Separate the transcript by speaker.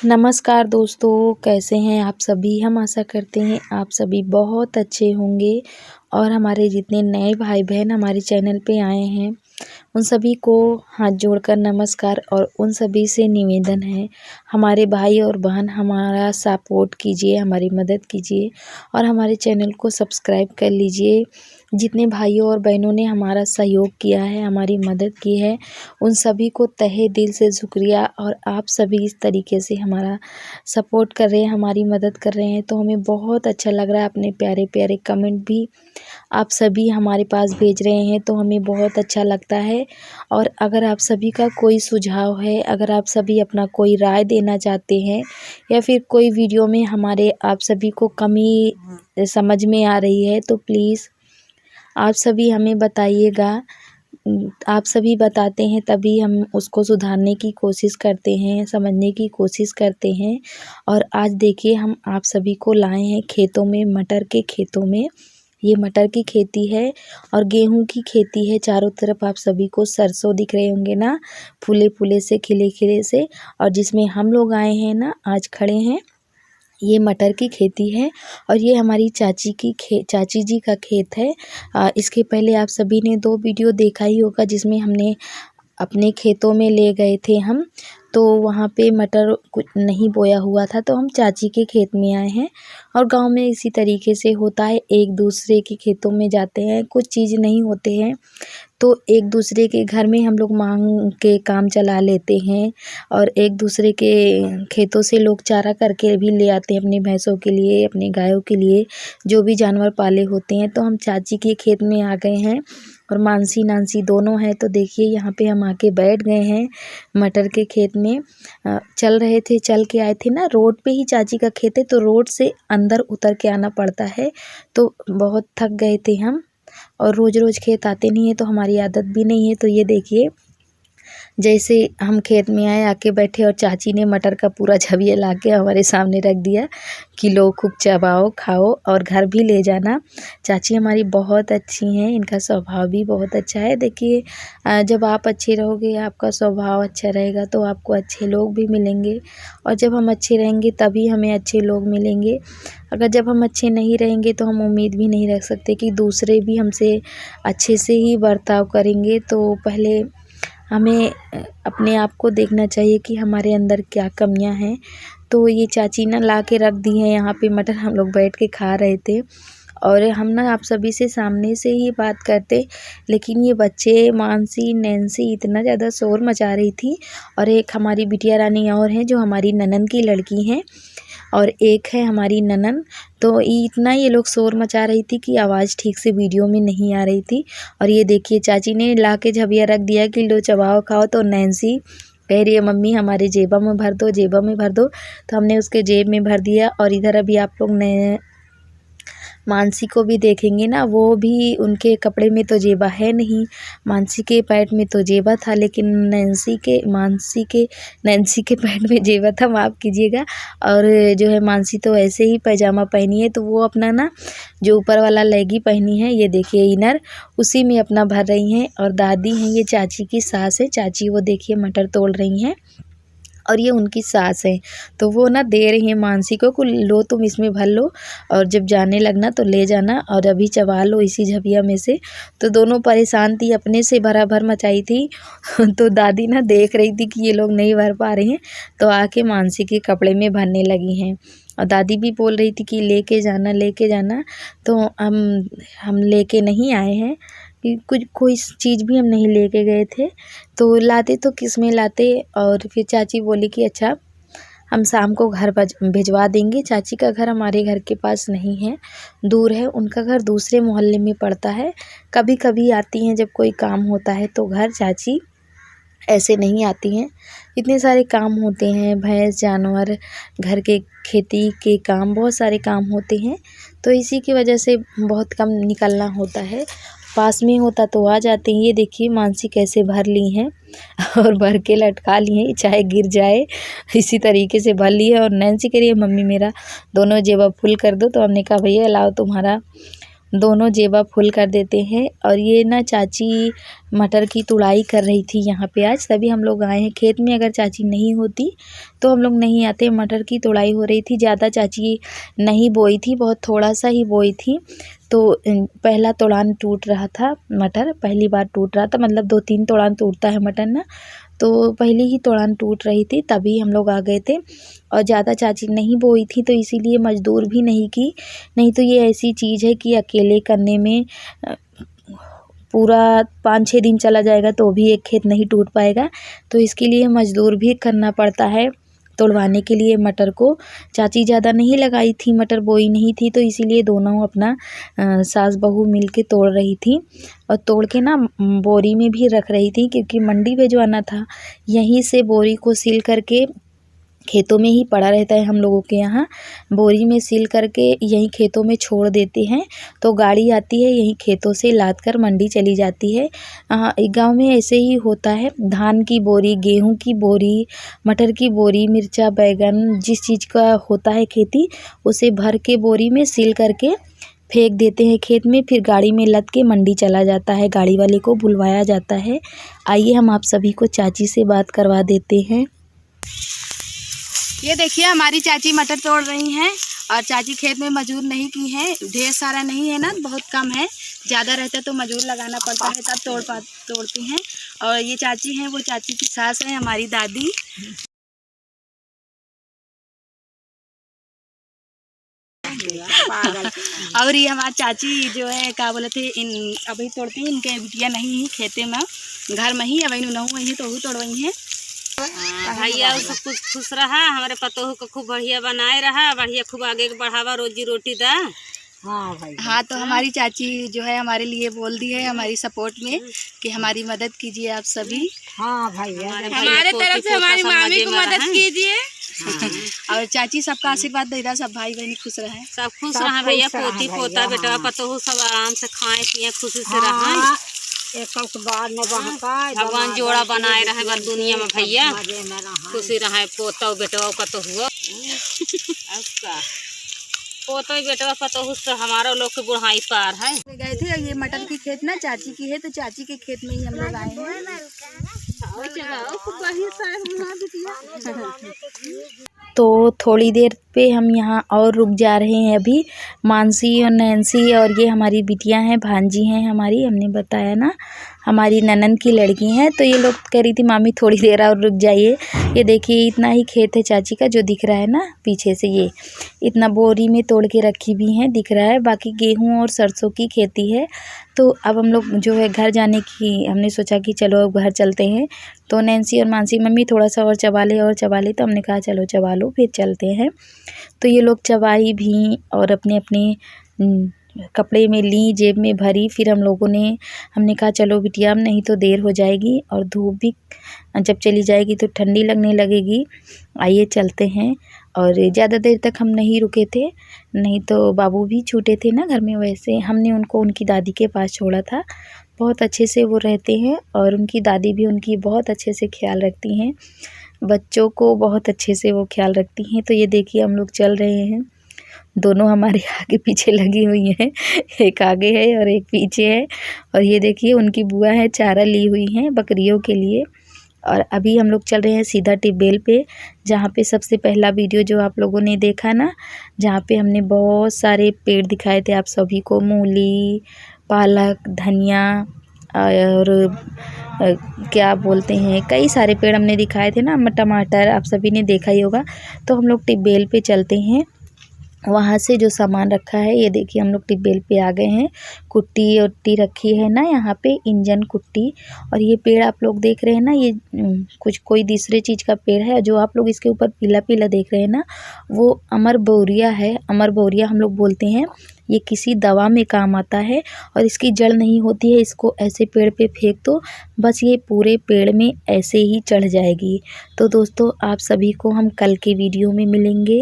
Speaker 1: नमस्कार दोस्तों, कैसे हैं आप सभी। हम आशा करते हैं आप सभी बहुत अच्छे होंगे और हमारे जितने नए भाई बहन हमारे चैनल पे आए हैं उन सभी को हाथ जोड़कर नमस्कार। और उन सभी से निवेदन है, हमारे भाई और बहन हमारा सपोर्ट कीजिए, हमारी मदद कीजिए और हमारे चैनल को सब्सक्राइब कर लीजिए। जितने भाइयों और बहनों ने हमारा सहयोग किया है, हमारी मदद की है, उन सभी को तहे दिल से शुक्रिया। और आप सभी इस तरीके से हमारा सपोर्ट कर रहे हैं, हमारी मदद कर रहे हैं, तो हमें बहुत अच्छा लग रहा है। अपने प्यारे प्यारे कमेंट भी आप सभी हमारे पास भेज रहे हैं, तो हमें बहुत अच्छा लगता है। और अगर आप सभी का कोई सुझाव है, अगर आप सभी अपना कोई राय देना चाहते हैं या फिर कोई वीडियो में हमारे आप सभी को कमी समझ में आ रही है, तो प्लीज़ आप सभी हमें बताइएगा। आप सभी बताते हैं तभी हम उसको सुधारने की कोशिश करते हैं, समझने की कोशिश करते हैं। और आज देखिए हम आप सभी को लाए हैं खेतों में, मटर के खेतों में। ये मटर की खेती है और गेहूं की खेती है। चारों तरफ आप सभी को सरसों दिख रहे होंगे ना, फूले फूले से, खिले खिले से। और जिसमें हम लोग आए हैं ना, आज खड़े हैं, ये मटर की खेती है। और ये हमारी चाची जी का खेत है। इसके पहले आप सभी ने 2 वीडियो देखा ही होगा जिसमें हमने अपने खेतों में ले गए थे हम, तो वहाँ पे मटर कुछ नहीं बोया हुआ था, तो हम चाची के खेत में आए हैं। और गांव में इसी तरीके से होता है, एक दूसरे के खेतों में जाते हैं, कुछ चीज़ नहीं होते हैं तो एक दूसरे के घर में हम लोग मांग के काम चला लेते हैं। और एक दूसरे के खेतों से लोग चारा करके भी ले आते हैं अपनी भैंसों के लिए, अपनी गायों के लिए, जो भी जानवर पाले होते हैं। तो हम चाची के खेत में आ गए हैं और मानसी नानसी दोनों हैं। तो देखिए यहाँ पे हम आके बैठ गए हैं मटर के खेत में। चल रहे थे, चल के आए थे ना, रोड पे ही चाची का खेत है, तो रोड से अंदर उतर के आना पड़ता है, तो बहुत थक गए थे हम। और रोज़ रोज़ खेत आते नहीं है तो हमारी आदत भी नहीं है। तो ये देखिए, जैसे हम खेत में आए, आके बैठे और चाची ने मटर का पूरा झबिया ला के हमारे सामने रख दिया कि लो खूब चबाओ, खाओ और घर भी ले जाना। चाची हमारी बहुत अच्छी हैं, इनका स्वभाव भी बहुत अच्छा है। देखिए जब आप अच्छे रहोगे, आपका स्वभाव अच्छा रहेगा, तो आपको अच्छे लोग भी मिलेंगे। और जब हम अच्छे रहेंगे तभी हमें अच्छे लोग मिलेंगे। अगर जब हम अच्छे नहीं रहेंगे तो हम उम्मीद भी नहीं रख सकते कि दूसरे भी हमसे अच्छे से ही बर्ताव करेंगे। तो पहले हमें अपने आप को देखना चाहिए कि हमारे अंदर क्या कमियां हैं। तो ये चाची ना ला के रख दी है यहाँ पे मटर, हम लोग बैठ के खा रहे थे। और हम ना आप सभी से सामने से ही बात करते, लेकिन ये बच्चे मानसी नैन्सी इतना ज़्यादा शोर मचा रही थी। और एक हमारी बिटिया रानी और हैं जो हमारी ननंद की लड़की हैं, और एक है हमारी ननंद। तो इतना ये लोग शोर मचा रही थी कि आवाज़ ठीक से वीडियो में नहीं आ रही थी। और ये देखिए चाची ने ला के झबिया रख दिया कि लो चबाओ खाओ। तो नैन्सी कह रही है मम्मी हमारे जेबा में भर दो, जेबा में भर दो। तो हमने उसके जेब में भर दिया। और इधर अभी आप लोग ने मानसी को भी देखेंगे ना, वो भी उनके कपड़े में तो जेबा है नहीं, मानसी के पैंट में तो जेबा था, लेकिन नैन्सी के पैंट में जेबा था, माफ़ कीजिएगा। और जो है मानसी तो ऐसे ही पैजामा पहनी है, तो वो अपना ना जो ऊपर वाला लेगी पहनी है, ये देखिए इनर, उसी में अपना भर रही हैं। और दादी हैं, ये चाची की सास है, चाची वो देखिए मटर तोड़ रही हैं और ये उनकी सास है। तो वो ना दे रही हैं मानसी को लो तुम इसमें भर लो और जब जाने लगना तो ले जाना और अभी चबा लो इसी झबिया में से। तो दोनों परेशान थी, अपने से भरा भर मचाई थी। तो दादी ना देख रही थी कि ये लोग नहीं भर पा रहे हैं, तो आके मानसी के कपड़े में भरने लगी हैं। और दादी भी बोल रही थी कि लेके जाना, लेके जाना। तो हम लेके नहीं आए हैं कि कुछ कोई चीज़ भी हम नहीं लेके गए थे, तो लाते तो किस में लाते। और फिर चाची बोली कि अच्छा हम शाम को घर भिजवा देंगे। चाची का घर हमारे घर के पास नहीं है, दूर है, उनका घर दूसरे मोहल्ले में पड़ता है। कभी कभी आती हैं जब कोई काम होता है तो घर, चाची ऐसे नहीं आती हैं। इतने सारे काम होते हैं, भैंस जानवर, घर के खेती के काम, बहुत सारे काम होते हैं, तो इसी की वजह से बहुत कम निकलना होता है। पास में होता तो आ जाते हैं। ये देखिए मानसी कैसे भर ली हैं और भर के लटका ली हैं, चाहे गिर जाए इसी तरीके से भर ली है। और नैन्सी कह रही है मम्मी मेरा दोनों जेबा फुल कर दो। तो हमने कहा भैया लाओ तुम्हारा दोनों जेबा फुल कर देते हैं। और ये ना चाची मटर की तुड़ाई कर रही थी यहाँ पे आज, तभी हम लोग आए हैं खेत में। अगर चाची नहीं होती तो हम लोग नहीं आते। मटर की तुड़ाई हो रही थी, ज़्यादा चाची नहीं बोई थी, बहुत थोड़ा सा ही बोई थी। तो पहला तोड़ान टूट रहा था, मटर पहली बार टूट रहा था, मतलब 2-3 तोड़ान टूटता है मटर ना, तो पहली ही तोड़ान टूट रही थी, तभी हम लोग आ गए थे। और ज़्यादा चाची नहीं बोई थी तो इसीलिए मजदूर भी नहीं की। नहीं तो ये ऐसी चीज़ है कि अकेले करने में पूरा 5-6 दिन चला जाएगा तो भी एक खेत नहीं टूट पाएगा। तो इसके लिए मजदूर भी करना पड़ता है तोड़वाने के लिए मटर को। चाची ज़्यादा नहीं लगाई थी, मटर बोई नहीं थी, तो इसीलिए दोनों अपना सास बहू मिल के तोड़ रही थी। और तोड़ के ना बोरी में भी रख रही थी, क्योंकि मंडी भिजवाना था। यहीं से बोरी को सील करके, खेतों में ही पड़ा रहता है हम लोगों के यहाँ, बोरी में सील करके यहीं खेतों में छोड़ देते हैं। तो गाड़ी आती है, यहीं खेतों से लाद कर मंडी चली जाती है। एक गांव में ऐसे ही होता है। धान की बोरी, गेहूं की बोरी, मटर की बोरी, मिर्चा, बैगन, जिस चीज़ का होता है खेती, उसे भर के बोरी में सील करके फेंक देते हैं खेत में। फिर गाड़ी में लद के मंडी चला जाता है, गाड़ी वाले को बुलवाया जाता है। आइए हम आप सभी को चाची से बात करवा देते हैं।
Speaker 2: ये देखिए हमारी चाची मटर तोड़ रही हैं। और चाची खेत में मजदूर नहीं की हैं, ढेर सारा नहीं है ना, बहुत कम है। ज़्यादा रहता तो मजदूर लगाना पड़ता है, तब तोड़ती हैं। और ये चाची हैं, वो चाची की सास है हमारी दादी। और ये हमारी चाची जो है क्या बोले थे, इन अभी तोड़ती हैं, इनके बिटिया नहीं ही खेते में, घर में ही अभी नहू वही तो तोड़वई हैं।
Speaker 3: भैया सब कुछ खुश रहा, हमारे पतोहू को खूब बढ़िया बनाए रहा, बढ़िया खूब आगे बढ़ावा, रोजी रोटी दा।
Speaker 2: हाँ भाई, हाँ तो हमारी चाची जो है हमारे लिए बोल दी है हमारी सपोर्ट में कि हमारी मदद कीजिए आप सभी।
Speaker 3: हाँ भैया,
Speaker 2: हमारे तरफ से हमारी मामी को मदद कीजिए। और चाची सबका आशीर्वाद देगा, सब भाई बहनी खुश रहे,
Speaker 3: सब खुश रहे भैया। पोती पोता बेटा पतोहू सब आराम से खाए पिए, खुशी से रहें। भगवान जोड़ा बनाए रहे बस दुनिया में भैया, खुशी रहे पोता बेटवा पतोहू। पोता बेटवा पतोहू से हमारा लोग के बुढ़ाई पार है।
Speaker 2: गए थे, ये मटर की खेत ना चाची की है, तो चाची के खेत में ही हम लोग आए हैं।
Speaker 1: तो थोड़ी देर पे हम यहाँ और रुक जा रहे हैं। अभी मानसी और नैन्सी और ये हमारी बिटियां हैं, भांजी हैं हमारी, हमने बताया ना, हमारी ननंद की लड़की हैं। तो ये लोग कह रही थी मामी थोड़ी देर और रुक जाइए। ये देखिए इतना ही खेत है चाची का, जो दिख रहा है ना पीछे से, ये इतना बोरी में तोड़ के रखी भी हैं, दिख रहा है। बाकी गेहूं और सरसों की खेती है। तो अब हम लोग जो है घर जाने की हमने सोचा कि चलो अब घर चलते हैं। तो नैन्सी और मानसी मम्मी थोड़ा सा और चबा ले, तो हमने कहा चलो चबा लो फिर चलते हैं। तो ये लोग चबाई भी और अपने अपने कपड़े में ली, जेब में भरी। फिर हमने कहा चलो बिटिया, नहीं तो देर हो जाएगी और धूप भी जब चली जाएगी तो ठंडी लगने लगेगी, आइए चलते हैं। और ज़्यादा देर तक हम नहीं रुके थे, नहीं तो बाबू भी छूटे थे ना घर में। वैसे हमने उनको उनकी दादी के पास छोड़ा था, बहुत अच्छे से वो रहते हैं और उनकी दादी भी उनकी बहुत अच्छे से ख्याल रखती हैं, बच्चों को बहुत अच्छे से वो ख्याल रखती हैं। तो ये देखिए हम लोग चल रहे हैं, दोनों हमारे आगे पीछे लगी हुई हैं, एक आगे है और एक पीछे है। और ये देखिए उनकी बुआ है, चारा ली हुई हैं बकरियों के लिए। और अभी हम लोग चल रहे हैं सीधा टिब्बेल पे, जहाँ पे सबसे पहला वीडियो जो आप लोगों ने देखा ना, जहाँ पे हमने बहुत सारे पेड़ दिखाए थे आप सभी को, मूली, पालक, धनिया और क्या बोलते हैं, कई सारे पेड़ हमने दिखाए थे ना, टमाटर, आप सभी ने देखा ही होगा। तो हम लोग टिब्बेल पे चलते हैं, वहाँ से जो सामान रखा है, ये देखिए हम लोग टिब्बेल पे आ गए हैं। कुट्टी उट्टी रखी है ना यहाँ पे, इंजन कुट्टी। और ये पेड़ आप लोग देख रहे हैं ना, ये कोई दूसरे चीज़ का पेड़ है। जो आप लोग इसके ऊपर पीला पीला देख रहे हैं ना, वो अमर बोरिया है, अमर बोरिया हम लोग बोलते हैं। ये किसी दवा में काम आता है और इसकी जड़ नहीं होती है, इसको ऐसे पेड़ पे फेंक दो, बस ये पूरे पेड़ में ऐसे ही चढ़ जाएगी। तो दोस्तों आप सभी को हम कल के वीडियो में मिलेंगे।